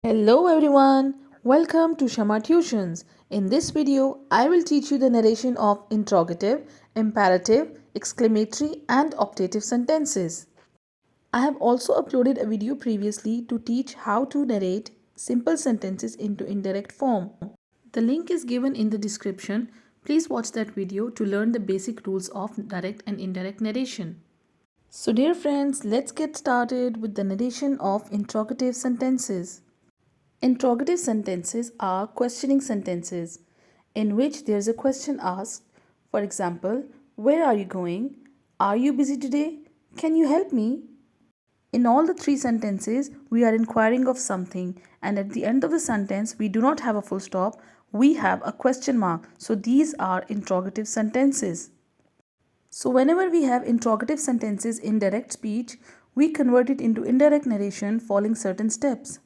Hello everyone, welcome to Shama Tuitions. In this video, I will teach you the narration of interrogative, imperative, exclamatory and optative sentences. I have also uploaded a video previously to teach how to narrate simple sentences into indirect form. The link is given in the description. Please watch that video to learn the basic rules of direct and indirect narration. So dear friends, let's get started with the narration of interrogative sentences. Interrogative sentences are questioning sentences in which there is a question asked. For example, where are you going? Are you busy today? Can you help me? In all the three sentences, we are inquiring of something, and at the end of the sentence, we do not have a full stop, we have a question mark. So these are interrogative sentences. So whenever we have interrogative sentences in direct speech, we convert it into indirect narration following certain steps.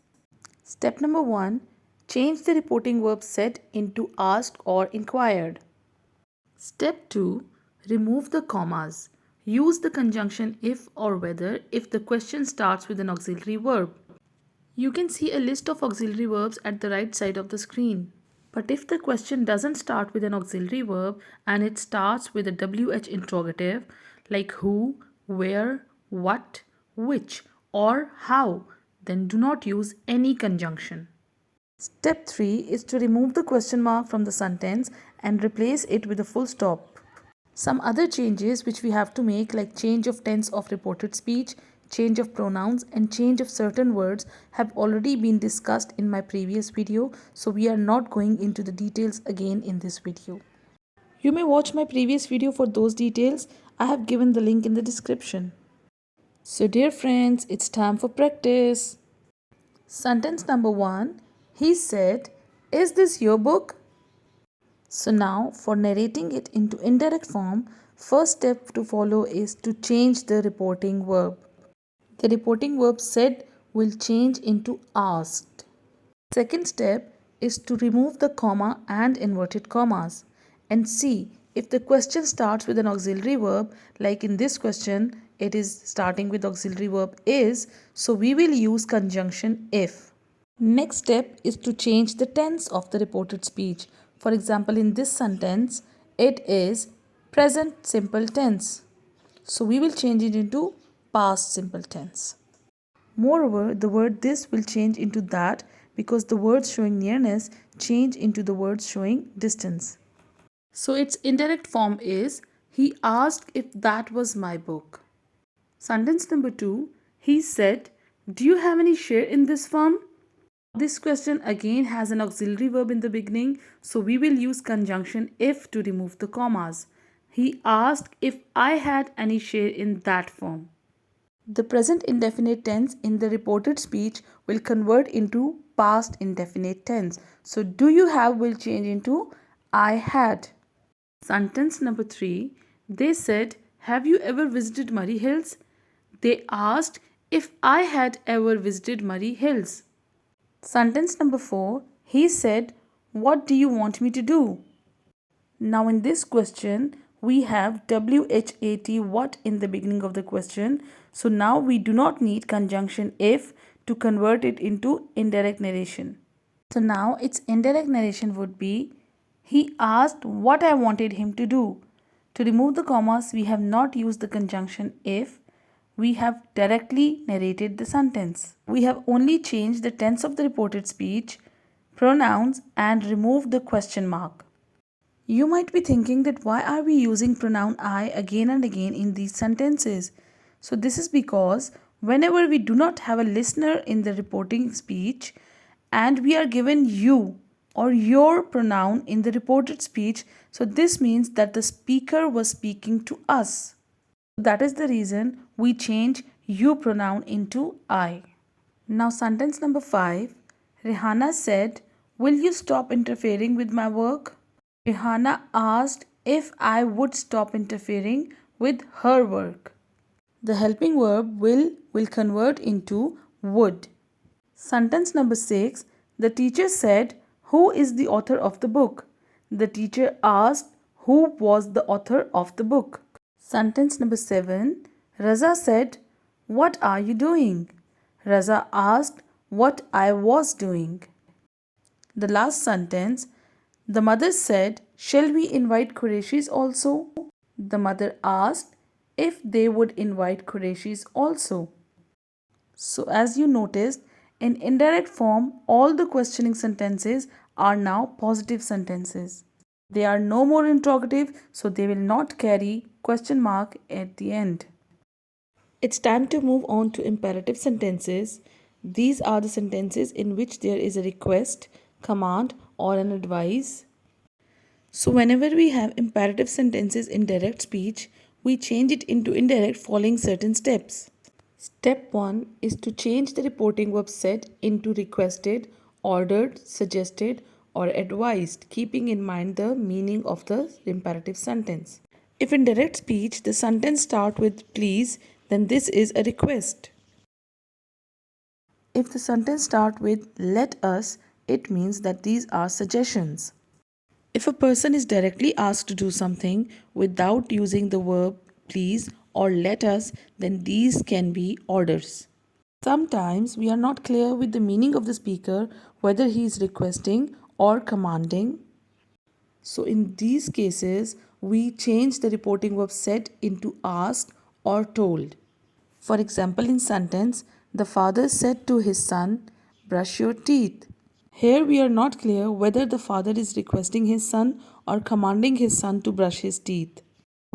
Step number 1. Change the reporting verb said into asked or inquired. Step 2. Remove the commas. Use the conjunction if or whether if the question starts with an auxiliary verb. You can see a list of auxiliary verbs at the right side of the screen. But if the question doesn't start with an auxiliary verb and it starts with a WH interrogative like who, where, what, which or how, then do not use any conjunction. Step 3 is to remove the question mark from the sentence and replace it with a full stop. Some other changes which we have to make, like change of tense of reported speech, change of pronouns and change of certain words, have already been discussed in my previous video, so we are not going into the details again in this video. You may watch my previous video for those details. I have given the link in the description. So dear friends, it's time for practice. Sentence number 1. He said, "Is this your book?" So now for narrating it into indirect form, first step to follow is to change the reporting verb. The reporting verb said will change into asked. Second step is to remove the comma and inverted commas and see if the question starts with an auxiliary verb, like in this question it is starting with auxiliary verb is, so we will use conjunction if. Next step is to change the tense of the reported speech. For example, in this sentence, it is present simple tense. So we will change it into past simple tense. Moreover, the word this will change into that because the words showing nearness change into the words showing distance. So its indirect form is, he asked if that was my book. Sentence number 2, he said, "Do you have any share in this firm?" This question again has an auxiliary verb in the beginning, so we will use conjunction if to remove the commas. He asked if I had any share in that firm. The present indefinite tense in the reported speech will convert into past indefinite tense. So do you have will change into I had. Sentence number 3. They said, "Have you ever visited Murray Hills?" They asked if I had ever visited Murray Hills. Sentence number 4. He said, "What do you want me to do?" Now in this question, we have WHAT what in the beginning of the question. So now we do not need conjunction if to convert it into indirect narration. So now its indirect narration would be, he asked what I wanted him to do. To remove the commas, we have not used the conjunction if. We have directly narrated the sentence. We have only changed the tense of the reported speech, pronouns and removed the question mark. You might be thinking that why are we using pronoun I again and again in these sentences? So this is because whenever we do not have a listener in the reporting speech and we are given you or your pronoun in the reported speech, so this means that the speaker was speaking to us. That is the reason we change you pronoun into I. Now sentence number 5. Rihanna said, "Will you stop interfering with my work?" Rihanna asked if I would stop interfering with her work. The helping verb will convert into would. Sentence number 6. The teacher said, "Who is the author of the book?" The teacher asked who was the author of the book. Sentence number 7. Raza said, "What are you doing?" Raza asked what I was doing. The last sentence, the mother said, "Shall we invite Qureishis also?" The mother asked if they would invite Qureishis also. So, as you noticed, in indirect form, all the questioning sentences are now positive sentences. They are no more interrogative, so they will not carry question mark at the end. It's time to move on to imperative sentences. These are the sentences in which there is a request, command, or an advice. So, whenever we have imperative sentences in direct speech, we change it into indirect following certain steps. Step 1 is to change the reporting verb said into requested, ordered, suggested, or advised, keeping in mind the meaning of the imperative sentence. If in direct speech the sentence starts with please, then this is a request. If the sentence starts with let us, it means that these are suggestions. If a person is directly asked to do something without using the verb please or let us, then these can be orders. Sometimes we are not clear with the meaning of the speaker, whether he is requesting or commanding. So in these cases, we change the reporting verb said into asked or told. For example, in sentence, the father said to his son, "Brush your teeth." Here we are not clear whether the father is requesting his son or commanding his son to brush his teeth.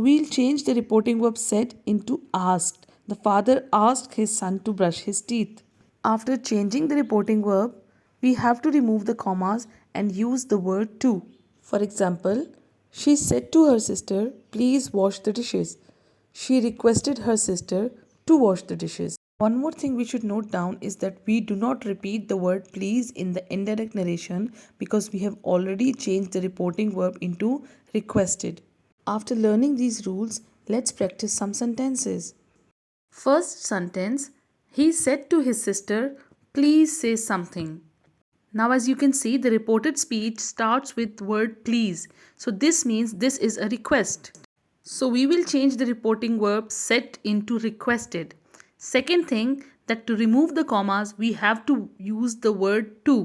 We'll change the reporting verb said into asked. The father asked his son to brush his teeth. After changing the reporting verb, we have to remove the commas and use the word to. For example, she said to her sister, "Please wash the dishes." She requested her sister to wash the dishes. One more thing we should note down is that we do not repeat the word please in the indirect narration because we have already changed the reporting verb into requested. After learning these rules, let's practice some sentences. First sentence, he said to his sister, "Please say something." Now as you can see, the reported speech starts with word please. So this means this is a request. So we will change the reporting verb set into requested. Second thing, that to remove the commas, we have to use the word to.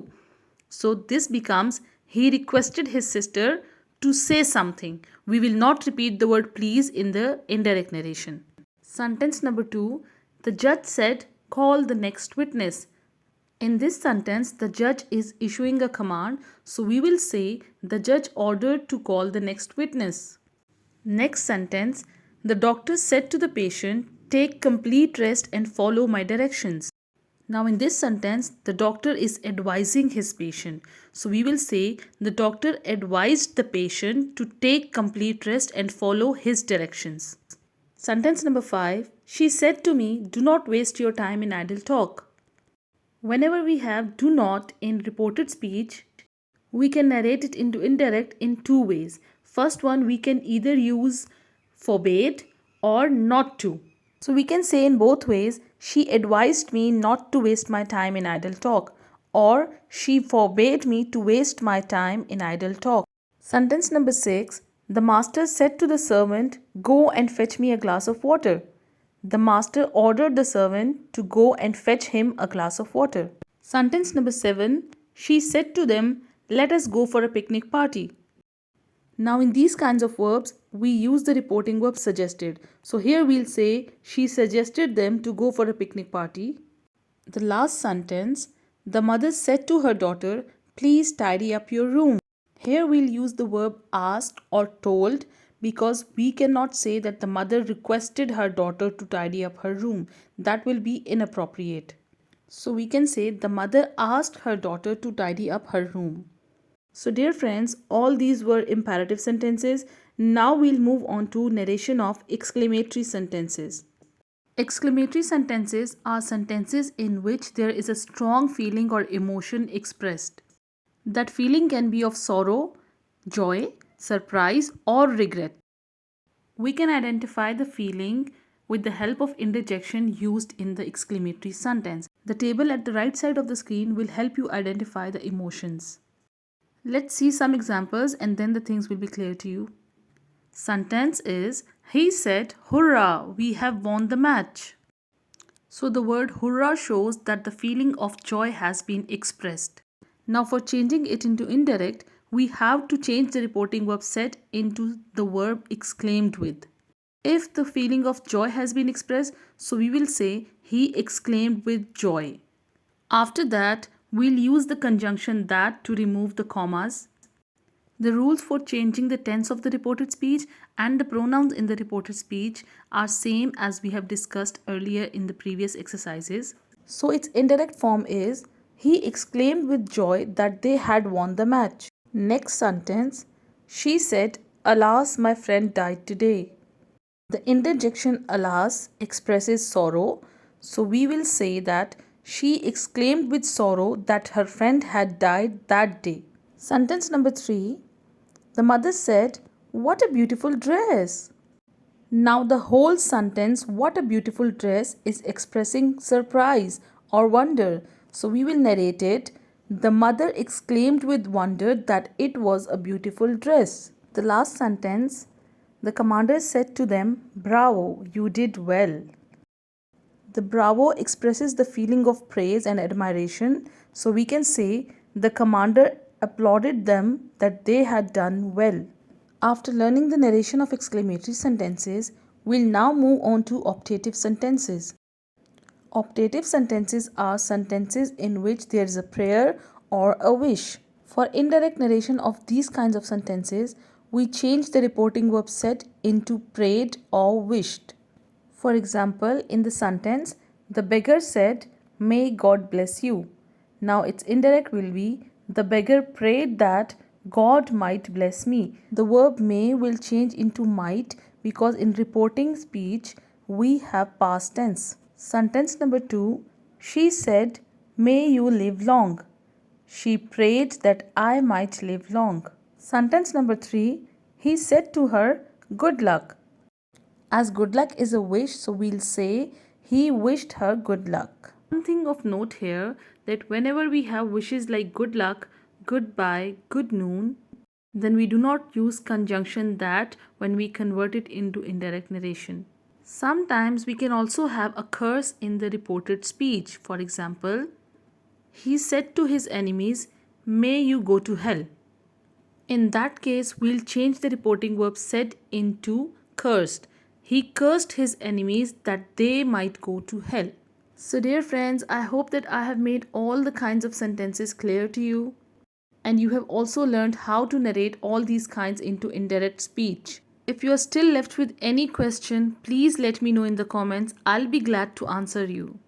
So this becomes, he requested his sister to say something. We will not repeat the word please in the indirect narration. Sentence number 2, the judge said, "Call the next witness." In this sentence, the judge is issuing a command, so we will say, the judge ordered to call the next witness. Next sentence, the doctor said to the patient, "Take complete rest and follow my directions." Now in this sentence, the doctor is advising his patient. So we will say, the doctor advised the patient to take complete rest and follow his directions. Sentence number 5, she said to me, "Do not waste your time in idle talk." Whenever we have do not in reported speech, we can narrate it into indirect in two ways. First one, we can either use forbade or not to. So we can say in both ways, she advised me not to waste my time in idle talk, or she forbade me to waste my time in idle talk. Sentence number 6, the master said to the servant, "Go and fetch me a glass of water." The master ordered the servant to go and fetch him a glass of water. Sentence number 7, she said to them, "Let us go for a picnic party." Now in these kinds of verbs, we use the reporting verb suggested. So here we'll say, she suggested them to go for a picnic party. The last sentence, the mother said to her daughter, "Please tidy up your room." Here we'll use the verb asked or told because we cannot say that the mother requested her daughter to tidy up her room. That will be inappropriate. So we can say the mother asked her daughter to tidy up her room. So dear friends, all these were imperative sentences. Now we'll move on to narration of exclamatory sentences. Exclamatory sentences are sentences in which there is a strong feeling or emotion expressed. That feeling can be of sorrow, joy, surprise, or regret. We can identify the feeling with the help of interjection used in the exclamatory sentence. The table at the right side of the screen will help you identify the emotions. Let's see some examples and then the things will be clear to you. Sentence is, he said, "Hurrah, we have won the match." So the word hurrah shows that the feeling of joy has been expressed. Now for changing it into indirect, we have to change the reporting verb said into the verb exclaimed with. If the feeling of joy has been expressed, so we will say he exclaimed with joy. After that, we'll use the conjunction that to remove the commas. The rules for changing the tense of the reported speech and the pronouns in the reported speech are same as we have discussed earlier in the previous exercises. So its indirect form is he exclaimed with joy that they had won the match. Next sentence, she said, "Alas, my friend died today." The interjection alas expresses sorrow, so we will say that she exclaimed with sorrow that her friend had died that day. Sentence number 3. The mother said, "What a beautiful dress." Now the whole sentence, "What a beautiful dress," is expressing surprise or wonder. So we will narrate it. The mother exclaimed with wonder that it was a beautiful dress. The last sentence, the commander said to them, "Bravo, you did well." The bravo expresses the feeling of praise and admiration. So we can say the commander applauded them that they had done well. After learning the narration of exclamatory sentences, we'll now move on to optative sentences. Optative sentences are sentences in which there is a prayer or a wish. For indirect narration of these kinds of sentences, we change the reporting verb said into prayed or wished. For example, in the sentence, the beggar said, "May God bless you." Now its indirect will be, the beggar prayed that God might bless me. The verb may will change into might because in reporting speech, we have past tense. Sentence number 2, she said, "May you live long." She prayed that I might live long. Sentence number 3, he said to her, "Good luck." As good luck is a wish, so we'll say he wished her good luck. One thing of note here, that whenever we have wishes like good luck, goodbye, good noon, then we do not use conjunction that when we convert it into indirect narration. Sometimes we can also have a curse in the reported speech. For example, he said to his enemies, "May you go to hell." In that case, we'll change the reporting verb said into cursed. He cursed his enemies that they might go to hell. So dear friends, I hope that I have made all the kinds of sentences clear to you. And you have also learned how to narrate all these kinds into indirect speech. If you are still left with any question, please let me know in the comments. I'll be glad to answer you.